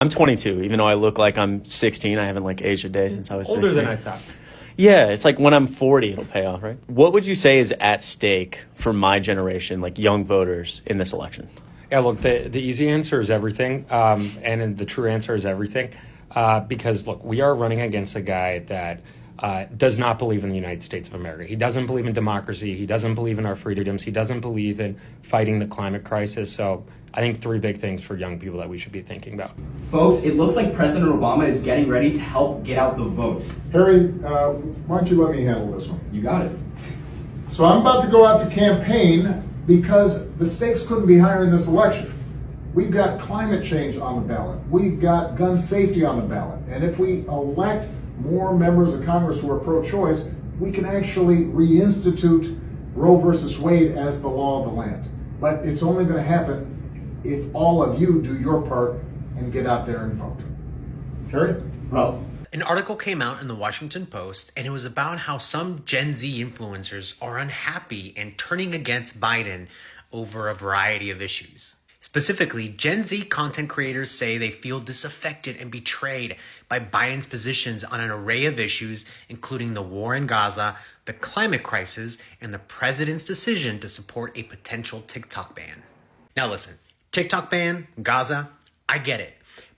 I'm 22, even though I look like I'm 16. I haven't like aged a day since I was 16. Older than I thought. Yeah, it's like when I'm 40, it'll pay off, right? What would you say is at stake for my generation, like young voters, in this election? Yeah, look, the easy answer is everything, and the true answer is everything. Because, look, we are running against a guy that does not believe in the United States of America. He doesn't believe in democracy. He doesn't believe in our freedoms. He doesn't believe in fighting the climate crisis. So I think three big things for young people that we should be thinking about. Folks, it looks like President Obama is getting ready to help get out the vote. Harry, why don't you let me handle this one? You got it. So I'm about to go out to campaign because the stakes couldn't be higher in this election. We've got climate change on the ballot. We've got gun safety on the ballot. And if we elect more members of Congress who are pro-choice, we can actually reinstitute Roe versus Wade as the law of the land. But it's only going to happen if all of you do your part and get out there and vote. Harry? Well, an article came out in the Washington Post, and it was about how some Gen Z influencers are unhappy and turning against Biden over a variety of issues. Specifically, Gen Z content creators say they feel disaffected and betrayed by Biden's positions on an array of issues, including the war in Gaza, the climate crisis, and the president's decision to support a potential TikTok ban. Now listen, TikTok ban, Gaza, I get it.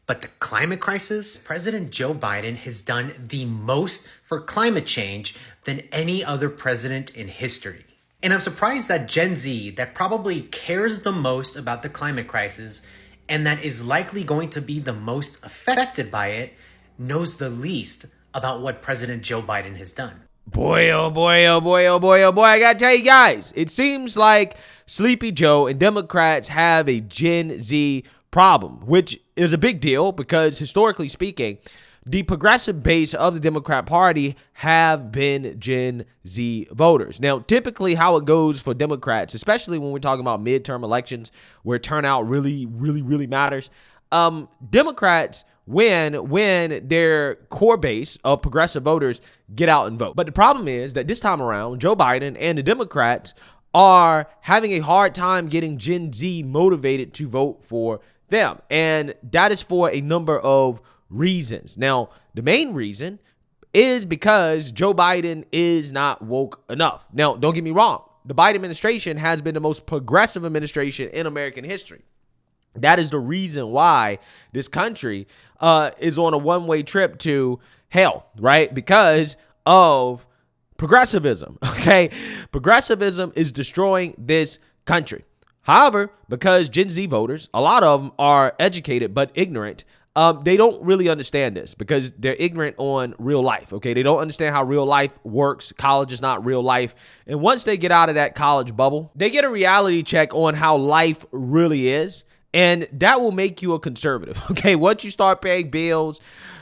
But the climate crisis, President Joe Biden has done the most for climate change than any other president in history. And I'm surprised that Gen Z, that probably cares the most about the climate crisis and that is likely going to be the most affected by it, knows the least about what President Joe Biden has done. Boy, oh boy, oh boy, oh boy, oh boy, I gotta tell you guys, it seems like Sleepy Joe and Democrats have a Gen Z problem, which is a big deal because historically speaking, the progressive base of the Democrat Party have been Gen Z voters. Now, typically how it goes for Democrats, especially when we're talking about midterm elections where turnout really matters, Democrats win when their core base of progressive voters get out and vote. But the problem is that this time around, Joe Biden and the Democrats are having a hard time getting Gen Z motivated to vote for them. And that is for a number of reasons. Now, the main reason is because Joe Biden is not woke enough. Now, don't get me wrong. The Biden administration has been the most progressive administration in American history. That is the reason why this country is on a one-way trip to hell, right? Because of progressivism, okay? Progressivism is destroying this country. However, because Gen Z voters, a lot of them are educated but ignorant, they don't really understand this because they're ignorant on real life, okay? They don't understand how real life works. College is not real life. And once they get out of that college bubble, they get a reality check on how life really is. And that will make you a conservative, okay? Once you start paying bills,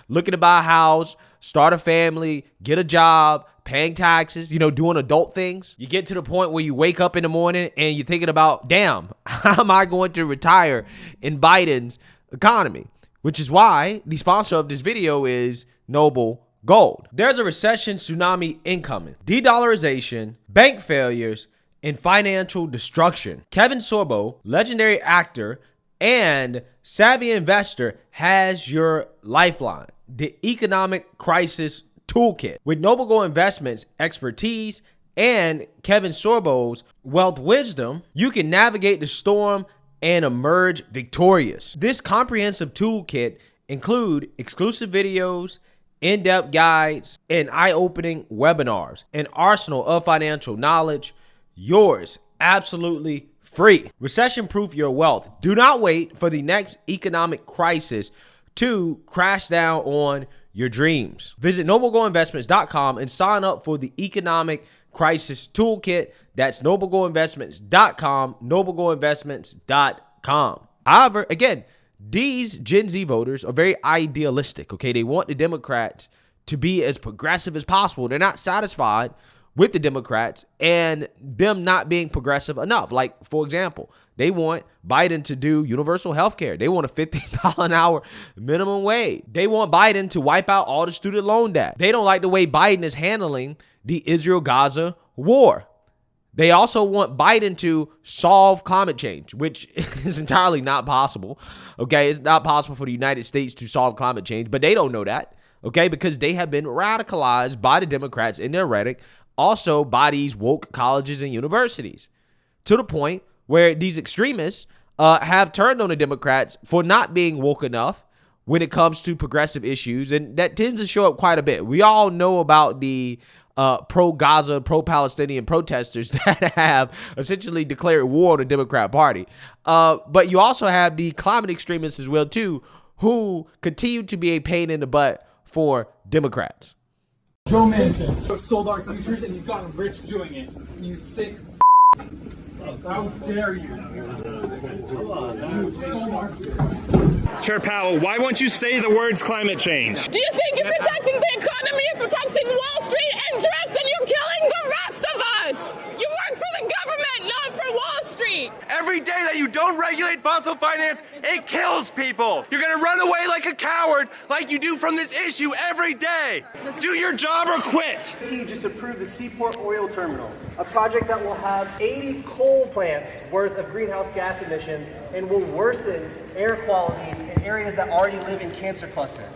looking to buy a house, start a family, get a job, paying taxes, doing adult things, you get to the point where you wake up in the morning and you're thinking about, damn, how am I going to retire in Biden's economy? Which is why the sponsor of this video is Noble Gold. There's a recession tsunami incoming, de-dollarization, bank failures, and financial destruction. Kevin Sorbo, legendary actor and savvy investor, has your lifeline, the Economic Crisis Toolkit. With Noble Gold Investments expertise and Kevin Sorbo's wealth wisdom, you can navigate the storm and emerge victorious. This comprehensive toolkit include exclusive videos, in-depth guides, and eye-opening webinars, an arsenal of financial knowledge, yours absolutely free. Recession-proof your wealth. Do not wait for the next economic crisis to crash down on your dreams. Visit noblegoldinvestments.com and sign up for the Economic Crisis Toolkit. That's noblegoldinvestments.com, noblegoldinvestments.com. However, again, these Gen Z voters are very idealistic, okay? They want the Democrats to be as progressive as possible. They're not satisfied with the Democrats and them not being progressive enough. Like, for example, they want Biden to do universal health care. They want a $15 an hour minimum wage. They want Biden to wipe out all the student loan debt. They don't like the way Biden is handling the Israel-Gaza war. They also want Biden to solve climate change, which is entirely not possible. Okay, it's not possible for the United States to solve climate change, but they don't know that. Okay, because they have been radicalized by the Democrats in their rhetoric, also by these woke colleges and universities, to the point where these extremists have turned on the Democrats for not being woke enough when it comes to progressive issues. And that tends to show up quite a bit. We all know about the pro-Gaza, pro-Palestinian protesters that have essentially declared war on the Democrat Party. But you also have the climate extremists as well, too, who continue to be a pain in the butt for Democrats. Joe Manchin, you sold our futures and you've gotten rich doing it. You sick. How dare you? You sold our futures. Chair Powell, why won't you say the words climate change? Do you think you're protecting the economy, you're protecting Wall Street interests, and you're killing the rest of us? You work for the government, not for Wall Street. Every day that you don't regulate fossil finance, it kills people. You're gonna run away like a coward, like you do from this issue every day. Do your job or quit. He just approved the Seaport Oil Terminal, a project that will have 80 coal plants worth of greenhouse gas emissions and will worsen air quality in areas that already live in cancer clusters.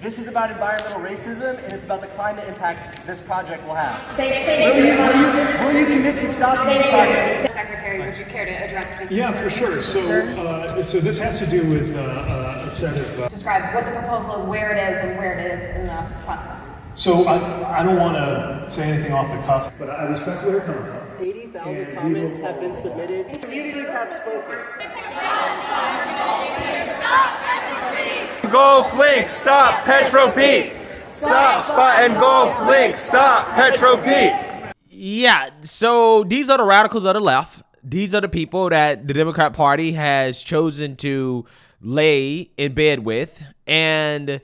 This is about environmental racism, and it's about the climate impacts this project will have. Will you commit to stopping this project? Secretary, would you care to address this? Yeah, for sure. So this has to do with a set of... Describe what the proposal is, where it is, and where it is in the process. So I don't want to say anything off the cuff, but I respect where you're coming from. 80,000 comments have been submitted. Communities have spoken. Go Flink, stop Petro Pete. Stop, spot and go Flink, stop Petro Pete. Yeah, so these are the radicals of the left. These are the people that the Democrat Party has chosen to lay in bed with. And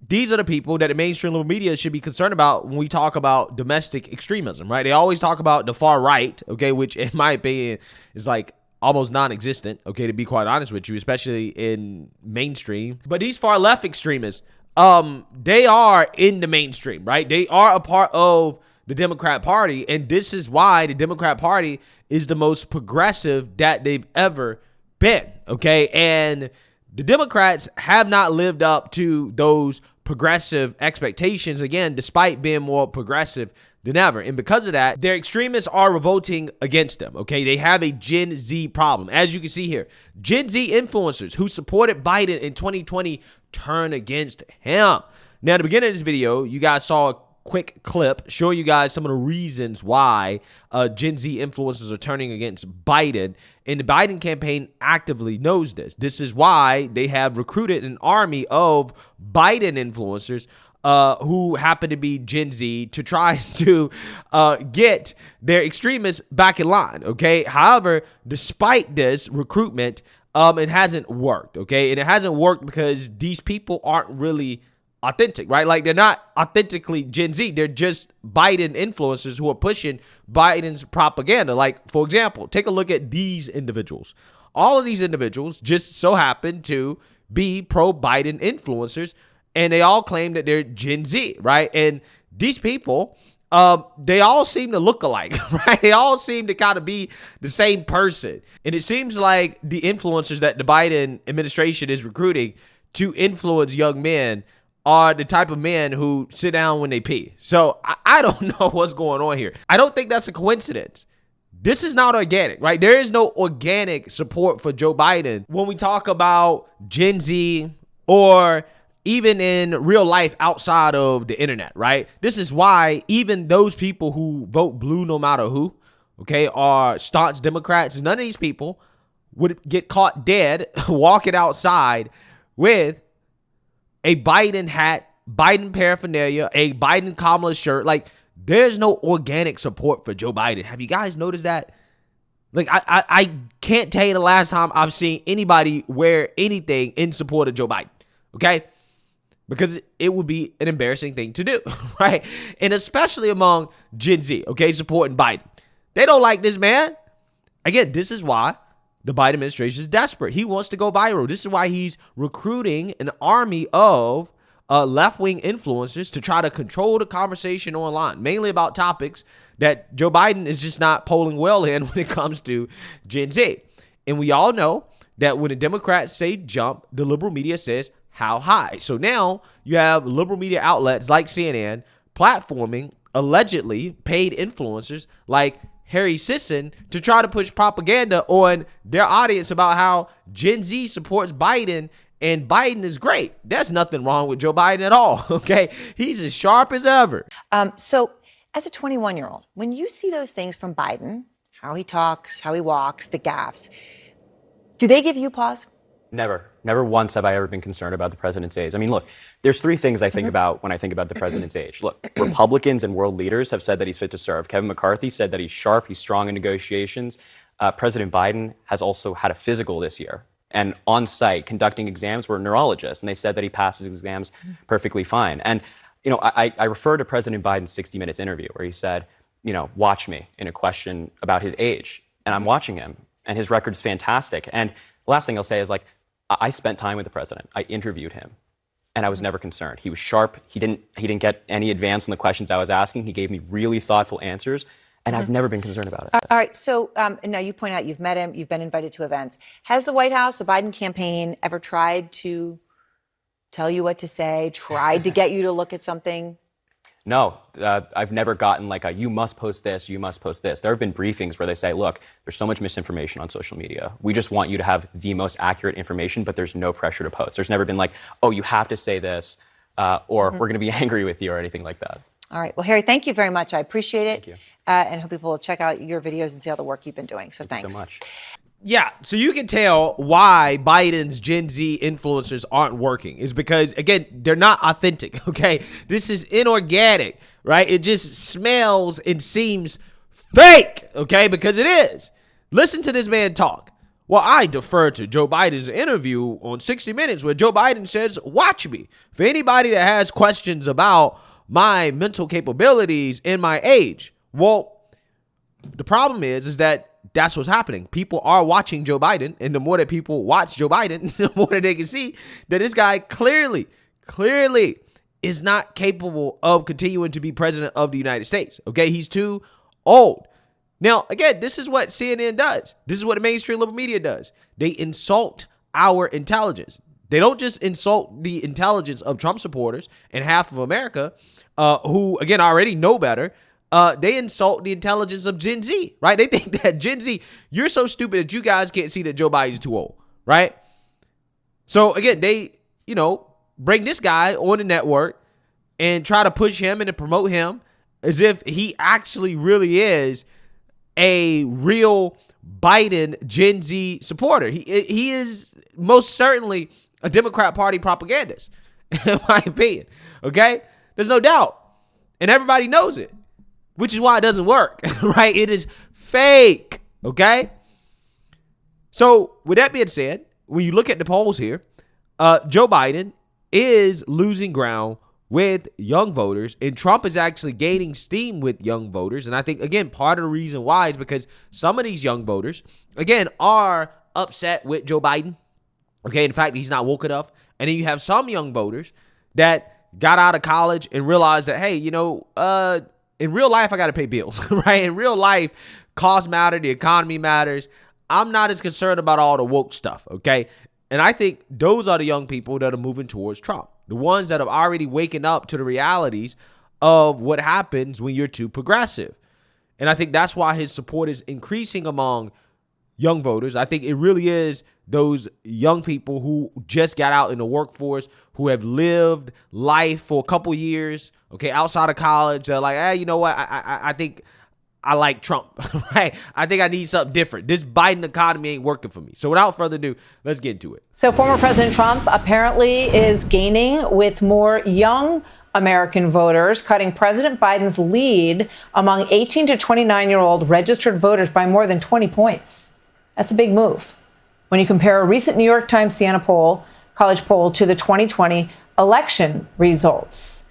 these are the people that the mainstream liberal media should be concerned about when we talk about domestic extremism, right? They always talk about the far right, okay, which in my opinion is like almost non-existent, okay, to be quite honest with you, especially in mainstream. But these far left extremists, they are in the mainstream, right? They are a part of the Democrat Party, and this is why the Democrat Party is the most progressive that they've ever been, okay? And the Democrats have not lived up to those progressive expectations, again, despite being more progressive than ever. And because of that, their extremists are revolting against them, okay? They have a Gen Z problem. As you can see here, Gen Z influencers who supported Biden in 2020 turn against him. Now, at the beginning of this video, you guys saw a quick clip showing you guys some of the reasons why Gen Z influencers are turning against Biden. And the Biden campaign actively knows this. This is why they have recruited an army of Biden influencers who happen to be Gen Z to try to get their extremists back in line, okay? However, despite this recruitment, it hasn't worked, okay? And it hasn't worked because these people aren't really authentic, right? Like, they're not authentically Gen Z. They're just Biden influencers who are pushing Biden's propaganda. Like, for example, take a look at these individuals. All of these individuals just so happen to be pro-Biden influencers, and they all claim that they're Gen Z, right? And these people, they all seem to look alike, right? They all seem to kind of be the same person. And it seems like the influencers that the Biden administration is recruiting to influence young men are the type of men who sit down when they pee. So I don't know what's going on here. I don't think that's a coincidence. This is not organic, right? There is no organic support for Joe Biden when we talk about Gen Z or even in real life outside of the internet, right? This is why even those people who vote blue no matter who, okay, are staunch Democrats. None of these people would get caught dead walking outside with a Biden hat, Biden paraphernalia, a Biden Kamala shirt. Like, there's no organic support for Joe Biden. Have you guys noticed that? Like, I can't tell you the last time I've seen anybody wear anything in support of Joe Biden, okay? Because it would be an embarrassing thing to do, right? And especially among Gen Z, okay, supporting Biden. They don't like this man. Again, this is why the Biden administration is desperate. He wants to go viral. This is why he's recruiting an army of left-wing influencers to try to control the conversation online, mainly about topics that Joe Biden is just not polling well in when it comes to Gen Z. And we all know that when the Democrats say jump, the liberal media says how high. So now you have liberal media outlets like CNN platforming allegedly paid influencers like Harry Sisson to try to push propaganda on their audience about how Gen Z supports Biden and Biden is great. There's nothing wrong with Joe Biden at all, okay? He's as sharp as ever. So as a 21-year-old, when you see those things from Biden, how he talks, how he walks, the gaffes, do they give you pause? Never once have I ever been concerned about the president's age. I mean, look, there's three things I think about when I think about the president's age. Look, Republicans and world leaders have said that he's fit to serve. Kevin McCarthy said that he's sharp, he's strong in negotiations. President Biden has also had a physical this year. And on site, conducting exams were neurologists, and they said that he passes exams perfectly fine. And, you know, I refer to President Biden's 60 Minutes interview where he said, you know, watch me in a question about his age. And I'm watching him, and his record's fantastic. And the last thing I'll say is, like, I spent time with the president. I interviewed him, and I was never concerned. He was sharp. He didn't get any advance on the questions I was asking. He gave me really thoughtful answers. And I've never been concerned about it. All right. So now you point out you've met him. You've been invited to events. Has the White House, the Biden campaign, ever tried to tell you what to say, tried to get you to look at something? No, I've never gotten like you must post this, you must post this. There have been briefings where they say, look, there's so much misinformation on social media. We just want you to have the most accurate information, but there's no pressure to post. There's never been like, oh, you have to say this, or we're going to be angry with you or anything like that. All right. Well, Harry, thank you very much. I appreciate it. Thank you. And hope people will check out your videos and see all the work you've been doing. So Thank thanks. you so much. Yeah, so you can tell why Biden's Gen Z influencers aren't working is because, again, they're not authentic, okay? This is inorganic, right? It just smells and seems fake, okay? Because it is. Listen to this man talk. Well, I defer to Joe Biden's interview on 60 Minutes where Joe Biden says, watch me. For anybody that has questions about my mental capabilities and my age. Well, the problem is that that's what's happening. People are watching Joe Biden, and the more that people watch Joe Biden, the more that they can see that this guy clearly is not capable of continuing to be president of the United States. Okay, he's too old. Now, again, this is what CNN does. This is what the mainstream liberal media does. They insult our intelligence. They don't just insult the intelligence of Trump supporters and half of America, who, again, already know better. They insult the intelligence of Gen Z, right? They think that Gen Z, you're so stupid that you guys can't see that Joe Biden is too old, right? So, again, they, bring this guy on the network and try to push him and to promote him as if he actually really is a real Biden Gen Z supporter. He is most certainly a Democrat Party propagandist, in my opinion, okay? There's no doubt. And everybody knows it, which is why it doesn't work, right? It is fake, okay? So with that being said, when you look at the polls here, Joe Biden is losing ground with young voters, and Trump is actually gaining steam with young voters. And I think, again, part of the reason why is because some of these young voters, again, are upset with Joe Biden. Okay, in fact, he's not woke enough. And then you have some young voters that got out of college and realized that, hey, in real life, I got to pay bills, right? In real life, costs matter, the economy matters. I'm not as concerned about all the woke stuff, okay? And I think those are the young people that are moving towards Trump, the ones that have already waken up to the realities of what happens when you're too progressive. And I think that's why his support is increasing among young voters. I think it really is those young people who just got out in the workforce, who have lived life for a couple years, okay, outside of college. They're like, hey, you know what? I think I like Trump, right? I think I need something different. This Biden economy ain't working for me. So without further ado, let's get into it. So former President Trump apparently is gaining with more young American voters, cutting President Biden's lead among 18 to 29-year-old registered voters by more than 20 points. That's a big move when you compare a recent New York Times Siena college poll to the 2020 election results.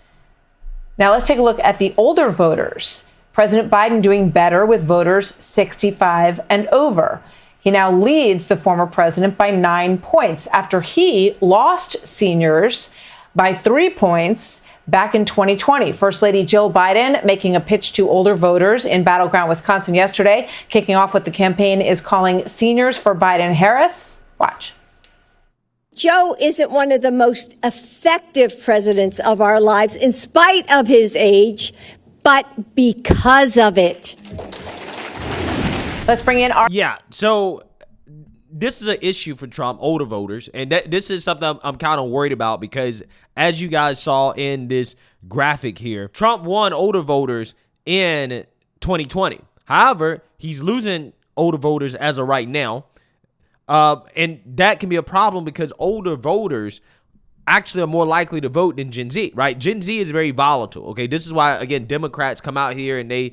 Now let's take a look at the older voters. President Biden doing better with voters 65 and over. He now leads the former president by 9 points after he lost seniors by 3 points back in 2020. First Lady Jill Biden making a pitch to older voters in battleground Wisconsin yesterday, kicking off what the campaign is calling Seniors for Biden-Harris. Watch. Joe isn't one of the most effective presidents of our lives in spite of his age, but because of it. Let's bring in our... Yeah, so this is an issue for Trump, older voters, and this is something I'm kind of worried about because as you guys saw in this graphic here, Trump won older voters in 2020. However, he's losing older voters as of right now. And that can be a problem because older voters actually are more likely to vote than Gen Z, right? Gen Z is very volatile, okay? This is why, again, Democrats come out here and they,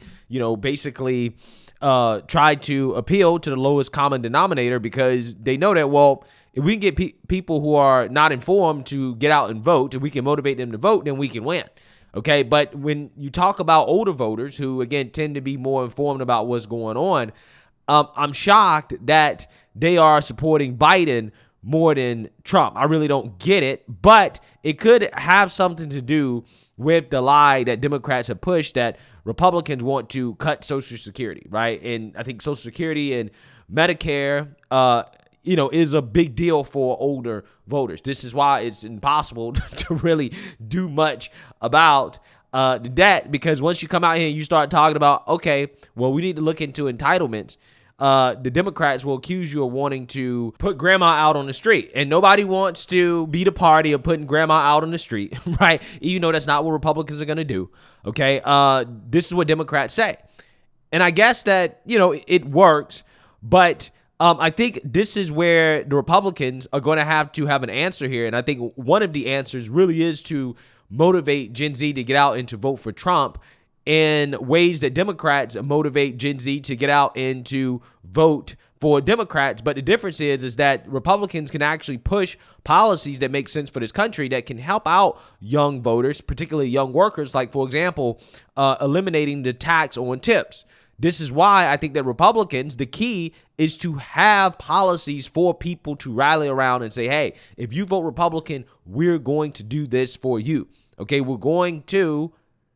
basically try to appeal to the lowest common denominator because they know that, well, if we can get people who are not informed to get out and vote, and we can motivate them to vote, then we can win, okay? But when you talk about older voters who, again, tend to be more informed about what's going on, I'm shocked that they are supporting Biden more than Trump. I really don't get it, but it could have something to do with the lie that Democrats have pushed that Republicans want to cut Social Security, right? And I think Social Security and Medicare, is a big deal for older voters. This is why it's impossible to really do much about the debt, because once you come out here and you start talking about, okay, well, we need to look into entitlements, the Democrats will accuse you of wanting to put grandma out on the street. And nobody wants to be the party of putting grandma out on the street, right? Even though that's not what Republicans are going to do, okay? This is what Democrats say. And I guess that, it works, but I think this is where the Republicans are going to have an answer here. And I think one of the answers really is to motivate Gen Z to get out and to vote for Trump in ways that Democrats motivate Gen Z to get out and to vote for Democrats. But the difference is that Republicans can actually push policies that make sense for this country that can help out young voters, particularly young workers, like, for example, eliminating the tax on tips. This is why I think that Republicans, the key is to have policies for people to rally around and say, hey, if you vote Republican, we're going to do this for you. Okay, we're going to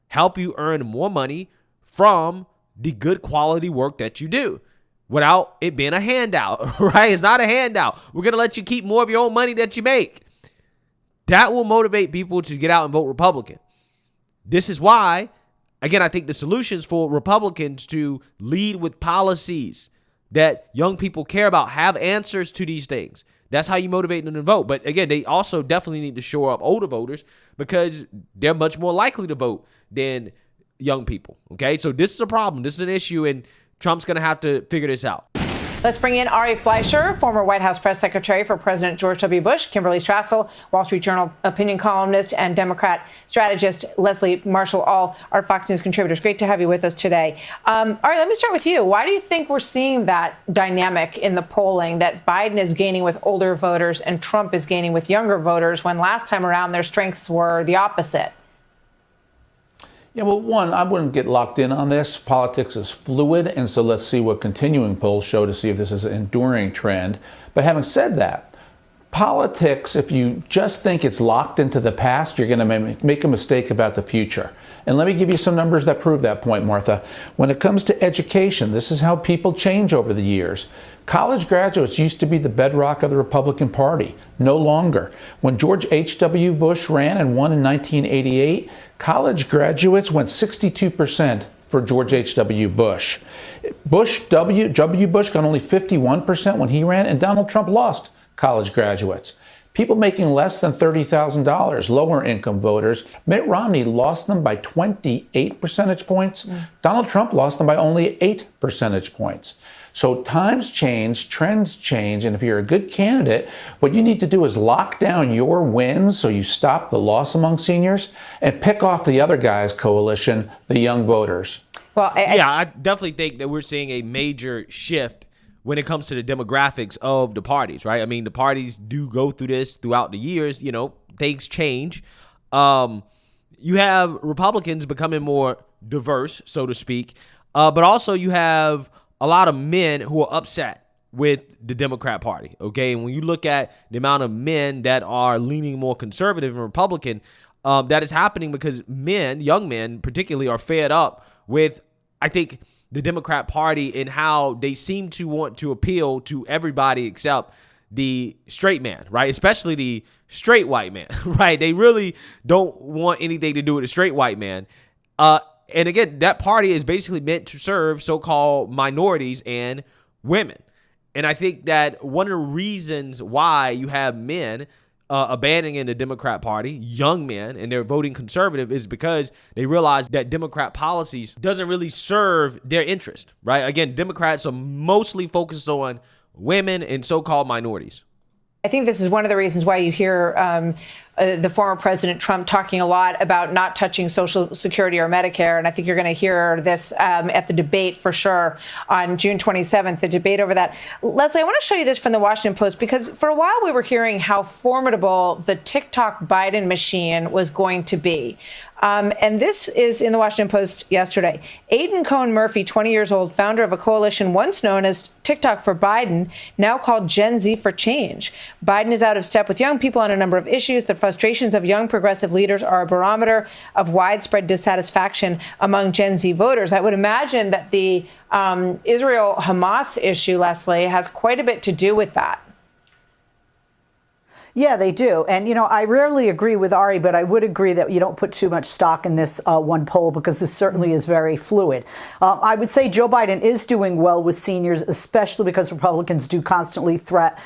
help you earn more money from the good quality work that you do without it being a handout, right? It's not a handout. We're going to let you keep more of your own money that you make. That will motivate people to get out and vote Republican. This is why, again, I think the solutions for Republicans to lead with policies that young people care about, have answers to these things. That's how you motivate them to vote. But again, they also definitely need to shore up older voters because they're much more likely to vote than young people. Okay, so this is a problem. This is an issue, and Trump's going to have to figure this out. Let's bring in Ari Fleischer, former White House press secretary for President George W. Bush, Kimberly Strassel, Wall Street Journal opinion columnist, and Democrat strategist Leslie Marshall, all our Fox News contributors. Great to have you with us today. Ari, let me start with you. Why do you think we're seeing that dynamic in the polling, that Biden is gaining with older voters and Trump is gaining with younger voters, when last time around their strengths were the opposite? Yeah, well, one, I wouldn't get locked in on this. Politics is fluid, and so let's see what continuing polls show to see if this is an enduring trend. But having said that, politics, if you just think it's locked into the past, you're going to make a mistake about the future. And let me give you some numbers that prove that point, Martha. When it comes to education, this is how people change over the years. College graduates used to be the bedrock of the Republican Party. No longer. When George H.W. Bush ran and won in 1988, college graduates went 62% for George H.W. Bush. W. Bush got only 51% when he ran, and Donald Trump lost college graduates. People making less than $30,000, lower income voters, Mitt Romney lost them by 28 percentage points. Donald Trump lost them by only 8 percentage points. So times change, trends change, and if you're a good candidate, what you need to do is lock down your wins so you stop the loss among seniors and pick off the other guy's coalition, the young voters. Well, I definitely think that we're seeing a major shift when it comes to the demographics of the parties, right? I mean, the parties do go through this throughout the years. Things change. You have Republicans becoming more diverse, so to speak, but also you have a lot of men who are upset with the Democrat Party, okay? And when you look at the amount of men that are leaning more conservative and Republican, that is happening because young men particularly, are fed up with, I think, the Democrat Party and how they seem to want to appeal to everybody except the straight man, right? Especially the straight white man, right? They really don't want anything to do with a straight white man. And again, that party is basically meant to serve so-called minorities and women. And I think that one of the reasons why you have men abandoning the Democrat Party, young men, and they're voting conservative is because they realize that Democrat policies doesn't really serve their interest, right? Again, Democrats are mostly focused on women and so-called minorities. I think this is one of the reasons why you hear the former President Trump talking a lot about not touching Social Security or Medicare. And I think you're going to hear this at the debate for sure on June 27th, the debate over that. Leslie, I want to show you this from the Washington Post, because for a while we were hearing how formidable the TikTok Biden machine was going to be. And this is in the Washington Post yesterday. Aidan Cohen Murphy, 20 years old, founder of a coalition once known as TikTok for Biden, now called Gen Z for Change. Biden is out of step with young people on a number of issues. The frustrations of young progressive leaders are a barometer of widespread dissatisfaction among Gen Z voters. I would imagine that the Israel-Hamas issue, Leslie, has quite a bit to do with that. Yeah, they do. And, you know, I rarely agree with Ari, but I would agree that you don't put too much stock in this one poll, because this certainly is very fluid. I would say Joe Biden is doing well with seniors, especially because Republicans do constantly threat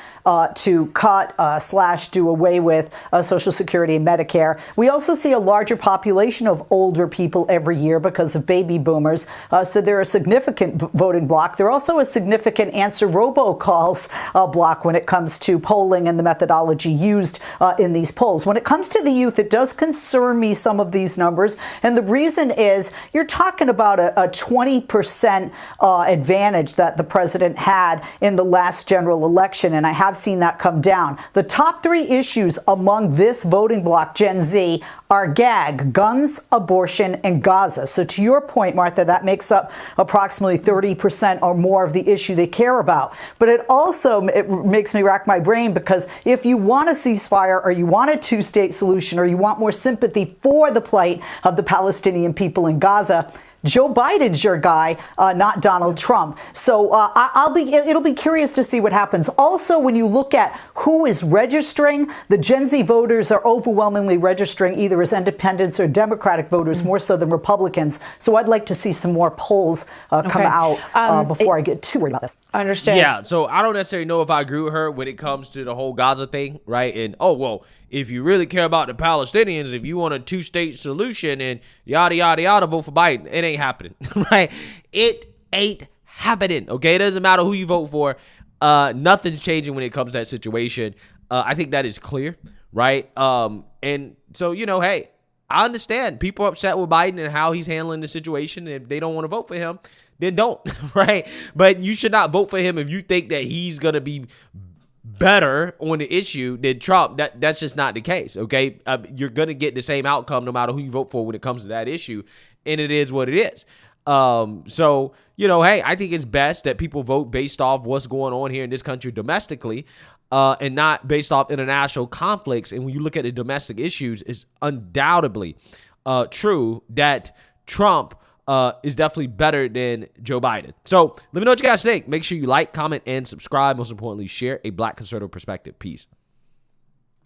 to cut, slash, do away with Social Security and Medicare. We also see a larger population of older people every year because of baby boomers. So they're a significant voting bloc. They're also a significant answer robocalls bloc when it comes to polling and the methodology used in these polls. When it comes to the youth, it does concern me, some of these numbers. And the reason is you're talking about a 20% advantage that the president had in the last general election. And I have seen that come down. The top three issues among this voting bloc, Gen Z, are gag, guns, abortion, and Gaza. So to your point, Martha, that makes up approximately 30% or more of the issue they care about. But it makes me rack my brain, because if you want a ceasefire, or you want a two-state solution, or you want more sympathy for the plight of the Palestinian people in Gaza, Joe Biden's your guy, not Donald Trump. So it'll be curious to see what happens. Also, when you look at who is registering, the Gen Z voters are overwhelmingly registering either as independents or Democratic voters, more so than Republicans. So I'd like to see some more polls come out before I get too worried about this. Understand. Yeah, so I don't necessarily know if I agree with her when it comes to the whole Gaza thing, right? And, if you really care about the Palestinians, if you want a two-state solution and yada, yada, yada, vote for Biden. It ain't happening, right? It ain't happening, okay? It doesn't matter who you vote for. Nothing's changing when it comes to that situation. I think that is clear, right? And so, hey, I understand people are upset with Biden and how he's handling the situation. If they don't want to vote for him, then don't, right? But you should not vote for him if you think that he's going to be better on the issue than Trump. That's just not the case, okay? You're going to get the same outcome no matter who you vote for when it comes to that issue, and it is what it is. So, hey, I think it's best that people vote based off what's going on here in this country domestically, and not based off international conflicts. And when you look at the domestic issues, it's undoubtedly true that Trump is definitely better than Joe Biden. So let me know what you guys think. Make sure you like, comment, and subscribe. Most importantly, share a Black conservative perspective. Peace.